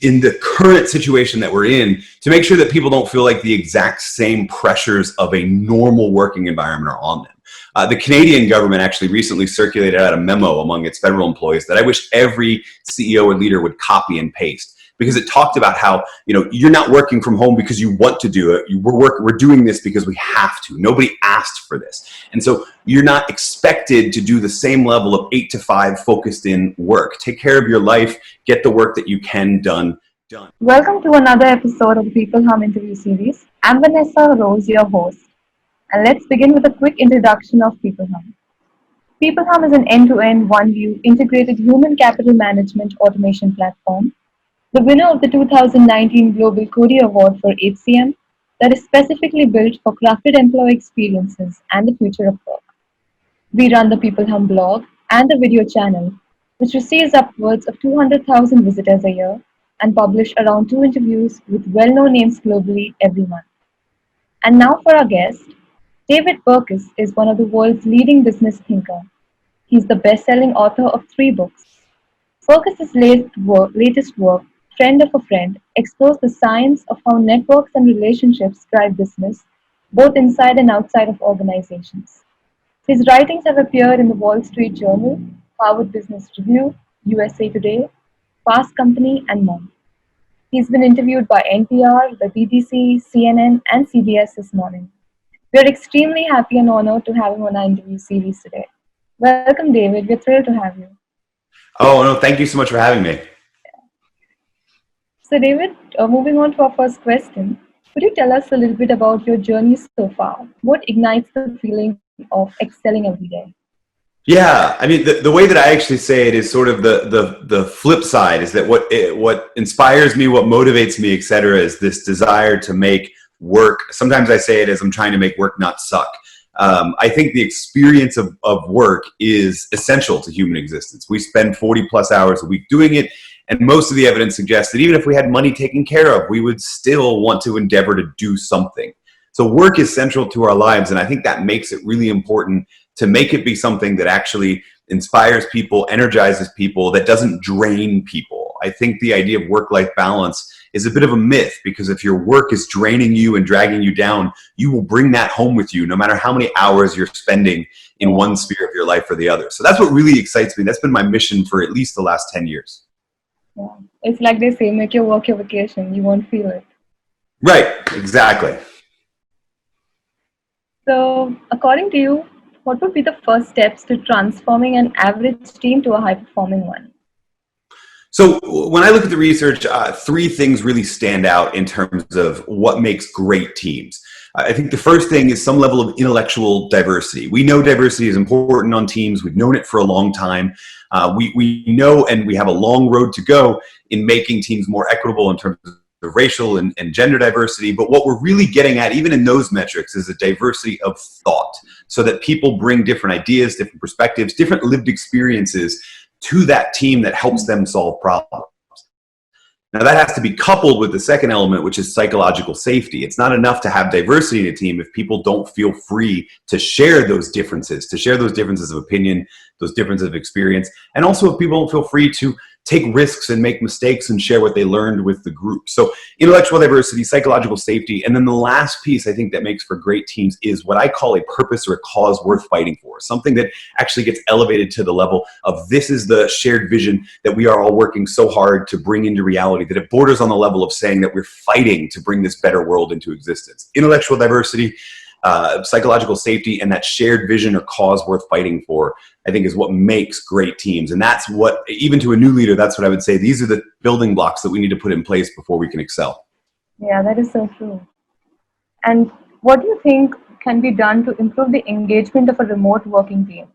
in the current situation that we're in to make sure that people don't feel like the exact same pressures of a normal working environment are on them. The Canadian government actually recently circulated out a memo among its federal employees that I wish every CEO or leader would copy and paste, because it talked about how, you're not working from home because you want to do it. We're doing this because we have to. Nobody asked for this. And so you're not expected to do the same level of 8 to 5 focused in work. Take care of your life, get the work that you can done. Welcome to another episode of the peopleHum interview series. I'm Vanessa Rose, your host. And let's begin with a quick introduction of peopleHum. peopleHum is an end-to-end, one-view, integrated human capital management automation platform, the winner of the 2019 Global Cody Award for HCM, that is specifically built for crafted employee experiences and the future of work. We run the peopleHum blog and the video channel, which receives upwards of 200,000 visitors a year and publish around 2 interviews with well-known names globally every month. And now for our guest, David Burkus is one of the world's leading business thinkers. He's the best-selling author of 3 books. Burkus' latest work, Friend of a Friend, explores the science of how networks and relationships drive business, both inside and outside of organizations. His writings have appeared in the Wall Street Journal, Harvard Business Review, USA Today, Fast Company, and more. He's been interviewed by NPR, the BBC, CNN, and CBS this morning. We are extremely happy and honored to have him on our interview series today. Welcome, David. We're thrilled to have you. Oh, no, thank you so much for having me. So, David, moving on to our first question, could you tell us a little bit about your journey so far? What ignites the feeling of excelling every day? Yeah, I mean, the way that I actually say it is sort of the flip side, is that what inspires me, what motivates me, et cetera, is this desire to make work. Sometimes I say it as I'm trying to make work not suck. I think the experience of work is essential to human existence. We spend 40 plus hours a week doing it, and most of the evidence suggests that even if we had money taken care of, we would still want to endeavor to do something. So work is central to our lives, and I think that makes it really important to make it be something that actually inspires people, energizes people, that doesn't drain people. I think the idea of work-life balance is a bit of a myth, because if your work is draining you and dragging you down, you will bring that home with you no matter how many hours you're spending in one sphere of your life or the other. So that's what really excites me. That's been my mission for at least the last 10 years. Yeah. It's like they say, make your work your vacation. You won't feel it. Right, exactly. So, according to you, what would be the first steps to transforming an average team to a high-performing one? So when I look at the research, 3 things really stand out in terms of what makes great teams. I think the first thing is some level of intellectual diversity. We know diversity is important on teams. We've known it for a long time. We know, and we have a long road to go in making teams more equitable in terms of the racial and gender diversity. But what we're really getting at, even in those metrics, is a diversity of thought, so that people bring different ideas, different perspectives, different lived experiences to that team that helps them solve problems. Now that has to be coupled with the second element, which is psychological safety. It's not enough to have diversity in a team if people don't feel free to share those differences, of opinion, those differences of experience, and also if people don't feel free to take risks and make mistakes and share what they learned with the group. So intellectual diversity, psychological safety, and then the last piece I think that makes for great teams is what I call a purpose or a cause worth fighting for. Something that actually gets elevated to the level of, this is the shared vision that we are all working so hard to bring into reality, that it borders on the level of saying that we're fighting to bring this better world into existence. Intellectual diversity, psychological safety, and that shared vision or cause worth fighting for, I think, is what makes great teams. And that's what, even to a new leader, that's what I would say. These are the building blocks that we need to put in place before we can excel. Yeah, that is so true. And what do you think can be done to improve the engagement of a remote working team?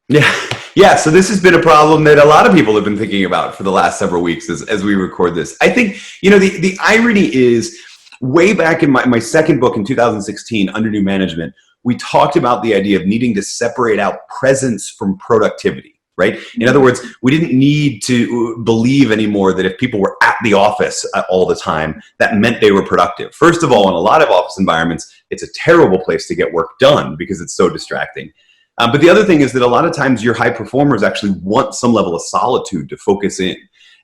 Yeah. So this has been a problem that a lot of people have been thinking about for the last several weeks as we record this. I think, the irony is, way back in my second book in 2016, Under New Management, we talked about the idea of needing to separate out presence from productivity, right? In other words, we didn't need to believe anymore that if people were at the office all the time, that meant they were productive. First of all, in a lot of office environments, it's a terrible place to get work done because it's so distracting. But the other thing is that a lot of times your high performers actually want some level of solitude to focus in.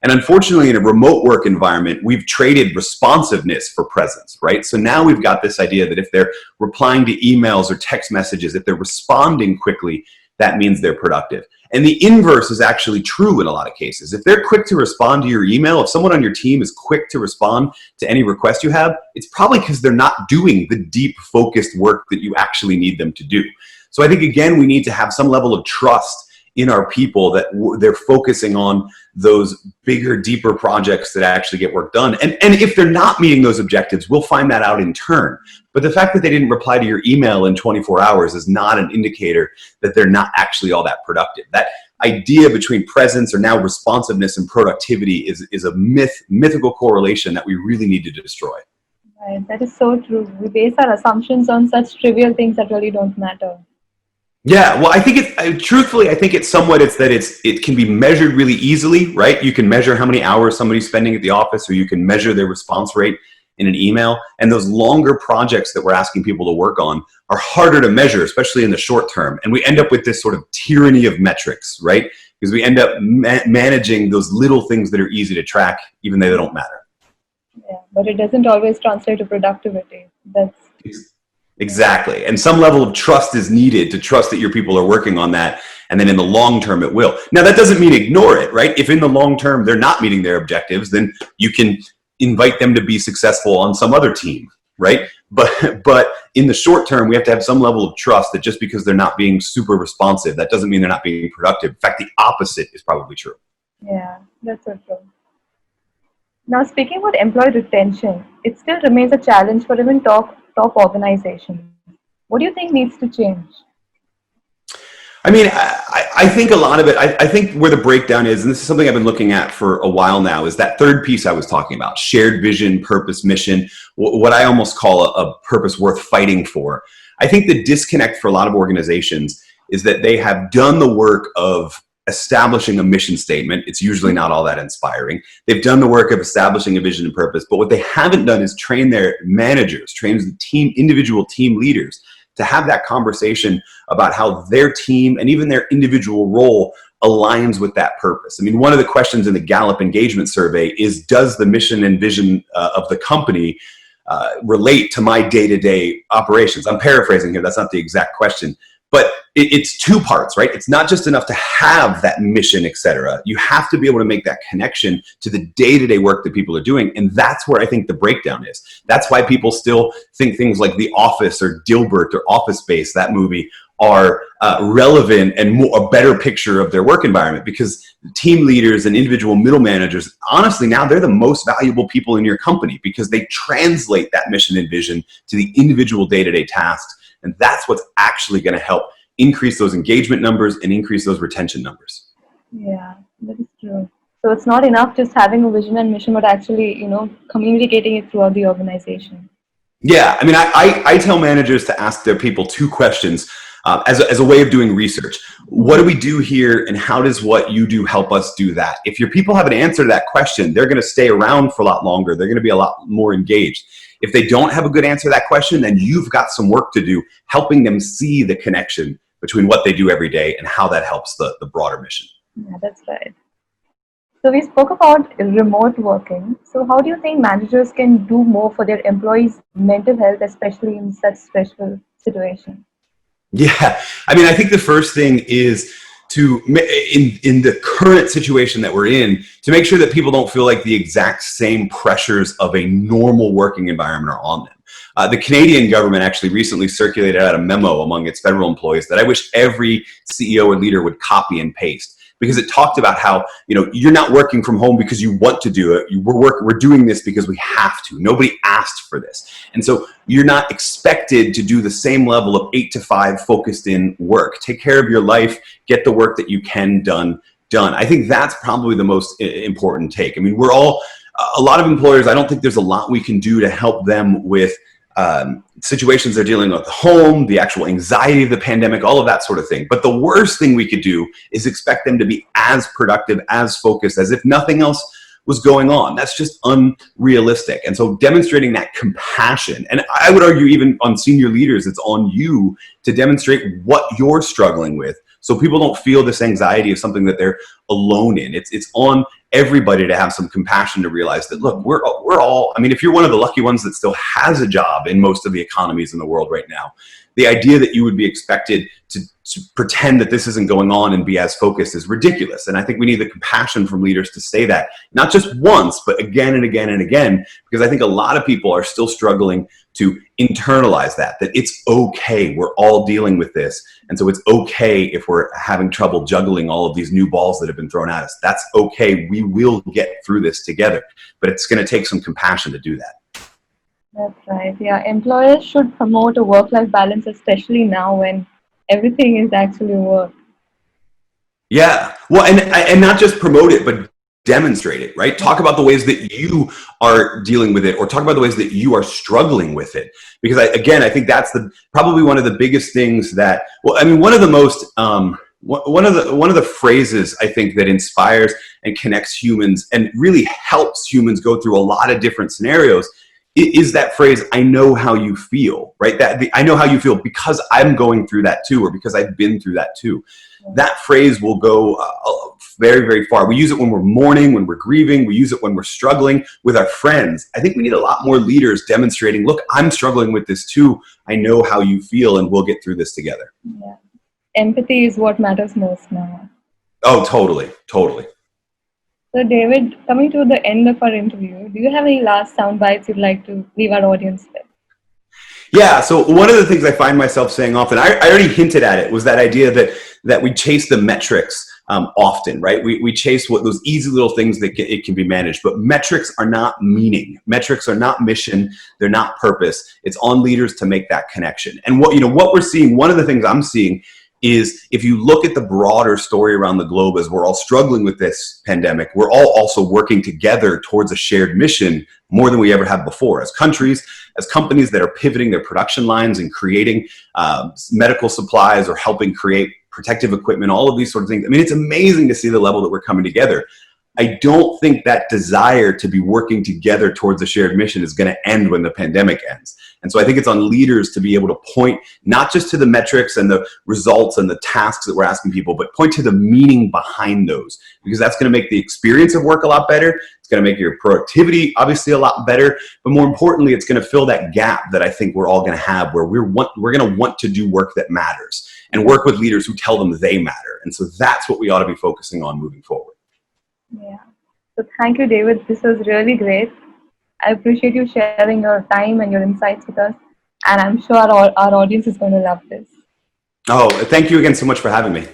And unfortunately, in a remote work environment, we've traded responsiveness for presence, right? So now we've got this idea that if they're replying to emails or text messages, if they're responding quickly, that means they're productive. And the inverse is actually true in a lot of cases. If they're quick to respond to your email, if someone on your team is quick to respond to any request you have, it's probably because they're not doing the deep, focused work that you actually need them to do. So I think, again, we need to have some level of trust in our people that they're focusing on those bigger, deeper projects that actually get work done. And if they're not meeting those objectives, we'll find that out in turn. But the fact that they didn't reply to your email in 24 hours is not an indicator that they're not actually all that productive. That idea between presence or now responsiveness and productivity is a mythical correlation that we really need to destroy. Right, that is so true. We base our assumptions on such trivial things that really don't matter. Yeah, well, I think truthfully, I think it can be measured really easily, right? You can measure how many hours somebody's spending at the office, or you can measure their response rate in an email. And those longer projects that we're asking people to work on are harder to measure, especially in the short term. And we end up with this sort of tyranny of metrics, right? Because we end up managing those little things that are easy to track, even though they don't matter. Yeah, but it doesn't always translate to productivity. Exactly. And some level of trust is needed to trust that your people are working on that. And then in the long term, it will. Now, that doesn't mean ignore it, right? If in the long term, they're not meeting their objectives, then you can invite them to be successful on some other team, right? But in the short term, we have to have some level of trust that just because they're not being super responsive, that doesn't mean they're not being productive. In fact, the opposite is probably true. Yeah, that's so true. Now, speaking about employee retention, it still remains a challenge for even top organizations. What do you think needs to change? I mean, I think a lot of it, I think where the breakdown is, and this is something I've been looking at for a while now, is that third piece I was talking about, shared vision, purpose, mission, what I almost call a purpose worth fighting for. I think the disconnect for a lot of organizations is that they have done the work of establishing a mission statement. It's usually not all that inspiring. They've done the work of establishing a vision and purpose, but what they haven't done is train their managers, train the individual team leaders to have that conversation about how their team and even their individual role aligns with that purpose. I mean, one of the questions in the Gallup engagement survey is, does the mission and vision of the company relate to my day-to-day operations? I'm paraphrasing here, that's not the exact question. But it's two parts, right? It's not just enough to have that mission, et cetera. You have to be able to make that connection to the day-to-day work that people are doing. And that's where I think the breakdown is. That's why people still think things like The Office or Dilbert or Office Space, that movie, are relevant and a better picture of their work environment, because team leaders and individual middle managers, honestly, now they're the most valuable people in your company because they translate that mission and vision to the individual day-to-day tasks. And that's what's actually going to help increase those engagement numbers and increase those retention numbers. Yeah, that is true. So it's not enough just having a vision and mission, but actually, communicating it throughout the organization. Yeah, I mean, I tell managers to ask their people two questions as a way of doing research. What do we do here, and how does what you do help us do that? If your people have an answer to that question, they're going to stay around for a lot longer. They're going to be a lot more engaged. If they don't have a good answer to that question, then you've got some work to do helping them see the connection between what they do every day and how that helps the broader mission. Yeah, that's right. So we spoke about remote working. So how do you think managers can do more for their employees' mental health, especially in such stressful situations? Yeah, I mean, I think the first thing is to, in the current situation that we're in, to make sure that people don't feel like the exact same pressures of a normal working environment are on them. The Canadian government actually recently circulated out a memo among its federal employees that I wish every CEO and leader would copy and paste, because it talked about how, you're not working from home because you want to do it. We're doing this because we have to. Nobody asked for this. And so you're not expected to do the same level of 8 to 5 focused in work. Take care of your life, get the work that you can done. I think that's probably the most important take. I mean, a lot of employers, I don't think there's a lot we can do to help them with situations they're dealing with at home, the actual anxiety of the pandemic, all of that sort of thing. But the worst thing we could do is expect them to be as productive, as focused, as if nothing else was going on. That's just unrealistic. And so demonstrating that compassion, and I would argue even on senior leaders, it's on you to demonstrate what you're struggling with, so people don't feel this anxiety of something that they're alone in. It's on everybody to have some compassion to realize that, look, we're all, I mean, if you're one of the lucky ones that still has a job in most of the economies in the world right now, the idea that you would be expected to pretend that this isn't going on and be as focused is ridiculous. And I think we need the compassion from leaders to say that, not just once, but again and again and again, because I think a lot of people are still struggling to internalize that it's okay. We're all dealing with this. And so it's okay if we're having trouble juggling all of these new balls that have been thrown at us. That's okay. We will get through this together, but it's going to take some compassion to do that. That's right. Yeah, employers should promote a work-life balance, especially now when everything is actually work. Yeah. Well, and not just promote it, but demonstrate it, right? Talk about the ways that you are dealing with it, or talk about the ways that you are struggling with it. Because I think that's probably one of the biggest things that, well, I mean, one of the most, one of the phrases I think that inspires and connects humans and really helps humans go through a lot of different scenarios is that phrase, I know how you feel, right? I know how you feel because I'm going through that too, or because I've been through that too. That phrase will go very, very far. We use it when we're mourning, when we're grieving. We use it when we're struggling with our friends. I think we need a lot more leaders demonstrating, look, I'm struggling with this too. I know how you feel, and we'll get through this together. Yeah. Empathy is what matters most now. Oh, totally, totally. So David, coming to the end of our interview, do you have any last sound bites you'd like to leave our audience with? Yeah, so one of the things I find myself saying often, I already hinted at it, was that idea that we chase the metrics often, right? We chase those easy little things that it can be managed, but metrics are not meaning. Metrics are not mission. They're not purpose. It's on leaders to make that connection. And what we're seeing, one of the things I'm seeing is, if you look at the broader story around the globe, as we're all struggling with this pandemic, we're all also working together towards a shared mission more than we ever have before, as countries, as companies that are pivoting their production lines and creating medical supplies or helping create protective equipment, all of these sorts of things. I mean, it's amazing to see the level that we're coming together. I don't think that desire to be working together towards a shared mission is going to end when the pandemic ends. And so I think it's on leaders to be able to point not just to the metrics and the results and the tasks that we're asking people, but point to the meaning behind those, because that's going to make the experience of work a lot better. It's going to make your productivity obviously a lot better, but more importantly, it's going to fill that gap that I think we're all going to have, where we're going to want to do work that matters and work with leaders who tell them they matter. And so that's what we ought to be focusing on moving forward. Yeah. So thank you, David. This was really great. I appreciate you sharing your time and your insights with us. And I'm sure our audience is going to love this. Oh, thank you again so much for having me.